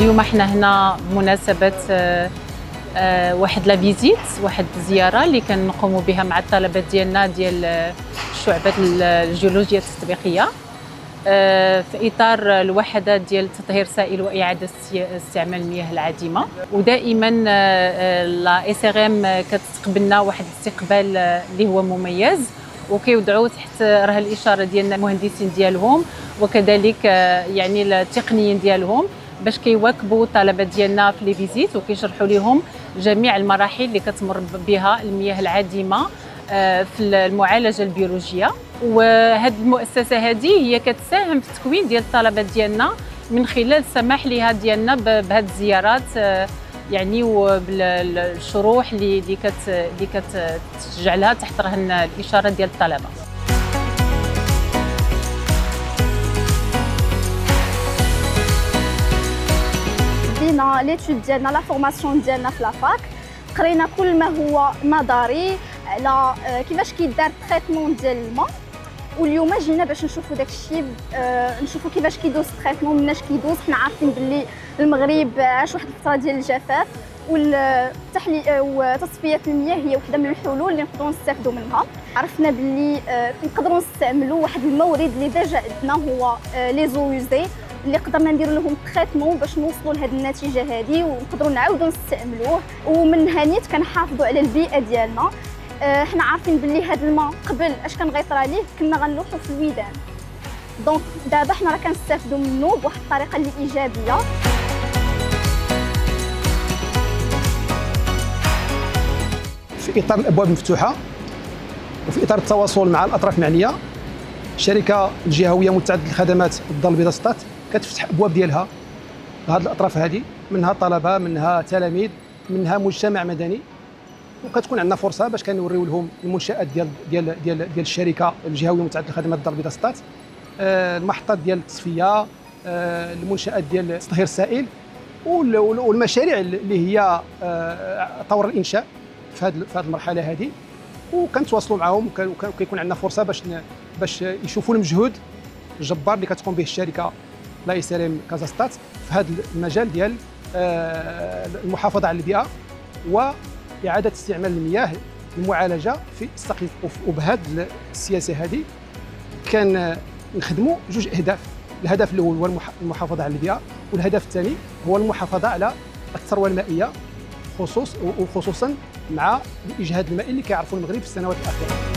اليوم احنا هنا بمناسبة واحد لا فيزيت، واحد زيارة اللي كنقوموا بها مع الطلبة ديالنا ديال شعبة الجيولوجيا التطبيقية في إطار الوحدات ديال تطهير سائل وإعادة استعمال المياه العادمة. ودائما لا اس ار ام كتستقبلنا واحد الاستقبال اللي هو مميز، وكيوضعوا تحت راه الإشارة ديالنا المهندسين ديالهم وكذلك يعني التقنيين ديالهم باش كيواكبوا الطلبه ديالنا في لي فيزيت وكيشرحوا لهم جميع المراحل اللي كتمر بها المياه العادمه في المعالجه البيولوجيه. وهذه المؤسسه هذه هي كتساهم في التكوين ديال الطلبه ديالنا من خلال السماح لها ديالنا بهذه الزيارات يعني وبالشروح اللي كتجعلها تحت رهن الاشاره ديال الطلبه. بدينا ليتود ديالنا لا فورماسيون ديالنا في لافاك، قرينا كل ما هو نظري على كيفاش كيدار التريتمون ديال الماء، واليوم جينا باش نشوفوا داك الشيء، نشوفوا كيفاش كيدوز التريتمون، مناش كيدوز. حنا عارفين باللي المغرب عاش واحد الفتره ديال الجفاف، وتصفيه المياه هي وحده من الحلول اللي نقدروا نستافدوا منها. عرفنا باللي نقدروا نستعملوا واحد المورد اللي ديجا عندنا هو لي زو يوزي، اللي قدرنا نديروا لهم تريتمون باش نوصلوا لهذه النتيجه هذه ونقدروا نعاودوا نستعملوه، ومن هانيت كنحافظوا على البيئه ديالنا. حنا عارفين باللي هذا الماء قبل اش كان غيطرى عليه كنا غنلوحوا في الويدان، دونك دابا حنا راه كنستافدوا منه بواحد الطريقه اللي ايجابيه. في اطار الابواب المفتوحه وفي اطار التواصل مع الاطراف المعنيه، الشركه الجهويه متعدده الخدمات الدار البيضاء سطات كتفتح ابواب ديالها لهذه الاطراف هذه، منها طلبه، منها تلاميذ، منها مجتمع مدني، وكتكون عندنا فرصه باش كنوريو لهم المنشات ديال الشركه الجهويه متعدده الخدمات الدار البيضاء سطات، المحطات ديال التصفيه، المنشات ديال تطهير السائل، والمشاريع اللي هي طور الانشاء في هذه المرحله هذه. وكنتواصلوا معهم وكيكون عندنا فرصه باش يشوفوا المجهود الجبار اللي كتقوم به الشركه لا اس ار ام كازا سطات في هذا المجال ديال المحافظه على البيئه واعاده استعمال المياه المعالجه في السقي. وبهذه السياسه هذه كان نخدموا جوج اهداف. الهدف الاول هو المحافظه على البيئه، والهدف الثاني هو المحافظه على الثروه المائيه، وخصوصا مع الاجهاد المائي اللي كيعرفوا المغرب في السنوات الاخيره.